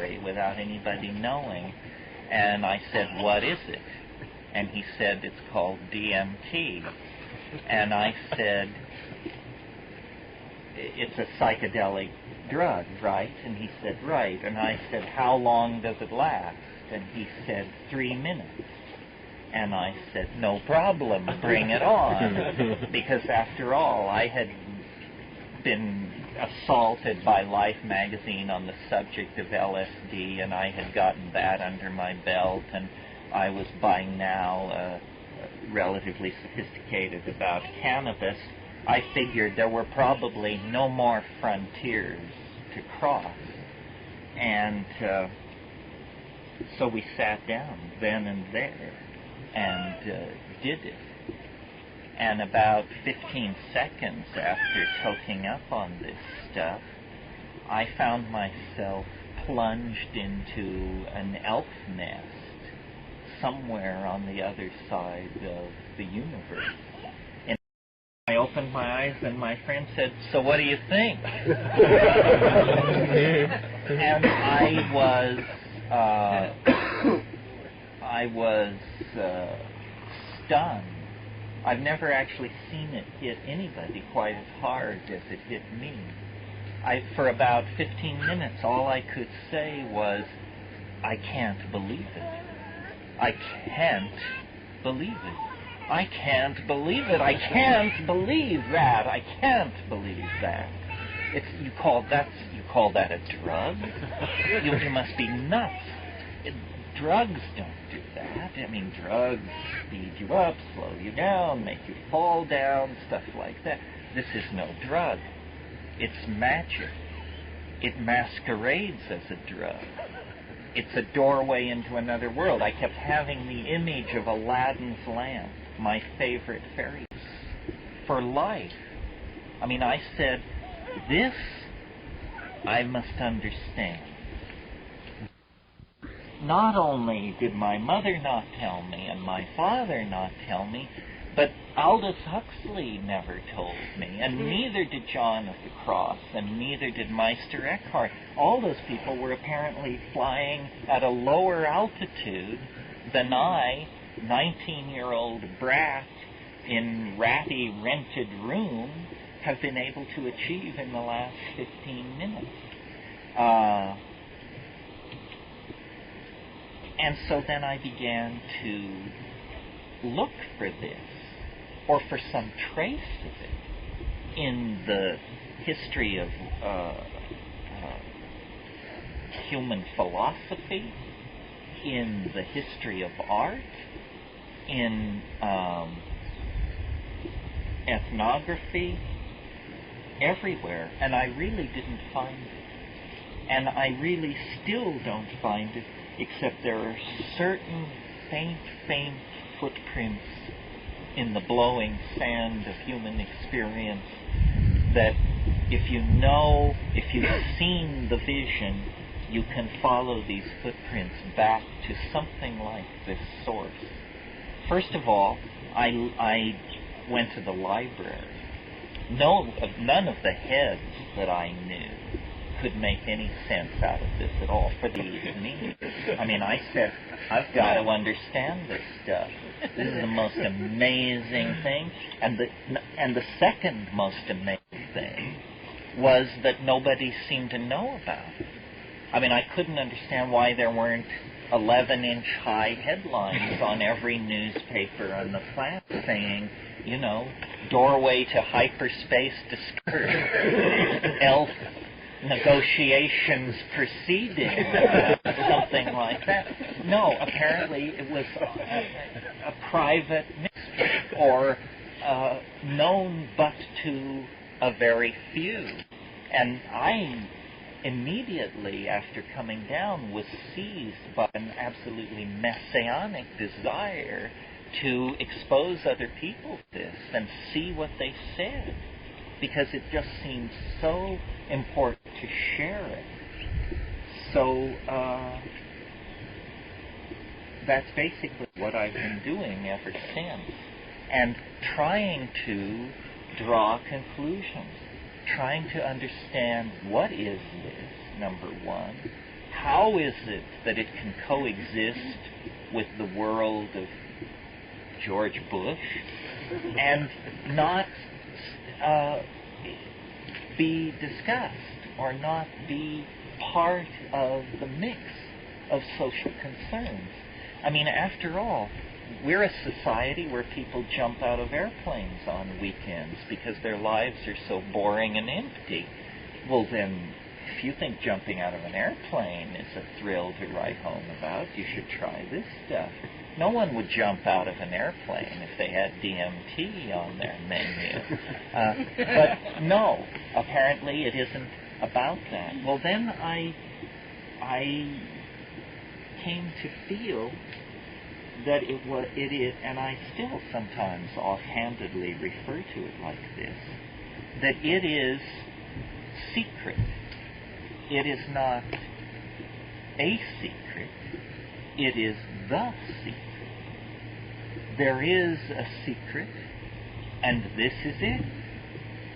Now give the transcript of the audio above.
laboratory without anybody knowing. And I said, what is it? And he said, it's called DMT. And I said, it's a psychedelic drug, right? And he said, right. And I said, how long does it last? And he said, 3 minutes. And I said, no problem, bring it on. Because after all, I had been assaulted by Life magazine on the subject of LSD, and I had gotten that under my belt, and I was by now relatively sophisticated about cannabis. I figured there were probably no more frontiers to cross. And so we sat down then and there and did it. And about 15 seconds after toking up on this stuff, I found myself plunged into an elf nest somewhere on the other side of the universe. And I opened my eyes and my friend said, so what do you think? And I was stunned. I've never actually seen it hit anybody quite as hard as it hit me. For about 15 minutes, all I could say was, I can't believe it. I can't believe it. I can't believe it. I can't believe that. I can't believe that. You call that a drug? You must be nuts. Drugs don't do that. I mean, drugs speed you up, slow you down, make you fall down, stuff like that. This is no drug. It's magic. It masquerades as a drug. It's a doorway into another world. I kept having the image of Aladdin's lamp, my favorite fairies, for life. I mean, I said, this I must understand. Not only did my mother not tell me and my father not tell me, but Aldous Huxley never told me, and neither did John of the Cross, and neither did Meister Eckhart. All those people were apparently flying at a lower altitude than I, 19-year-old brat in ratty rented room, have been able to achieve in the last 15 minutes. And so then I began to look for this, or for some trace of it, in the history of human philosophy, in the history of art, in ethnography, everywhere, and I really didn't find it. And I really still don't find it, except there are certain faint footprints in the blowing sand of human experience that if you've seen the vision, you can follow these footprints back to something like this source. First of all, I went to the library. None of the heads that I knew could make any sense out of this at all for me. I mean, I said, I've got to understand this stuff. This is the most amazing thing. And the second most amazing thing was that nobody seemed to know about it. I mean, I couldn't understand why there weren't 11-inch high headlines on every newspaper on the planet saying, doorway to hyperspace discovered, elf negotiations proceeding, something like that. No, apparently it was a private mystery, or known but to a very few. And I immediately, after coming down, was seized by an absolutely messianic desire to expose other people to this and see what they said, because it just seemed so important to share it. So that's basically what I've been doing ever since, and trying to draw conclusions, trying to understand what is this, number one, how how is it that it can coexist with the world of George Bush and not be discussed or not be part of the mix of social concerns? I mean, after all, we're a society where people jump out of airplanes on weekends because their lives are so boring and empty. Well, then, if you think jumping out of an airplane is a thrill to write home about, you should try this stuff. No one would jump out of an airplane if they had DMT on their menu. But no, apparently it isn't about that. Well, then I came to feel that it is, and I still sometimes offhandedly refer to it like this, that it is secret. It is not a secret. It is the secret. There is a secret, and this is it.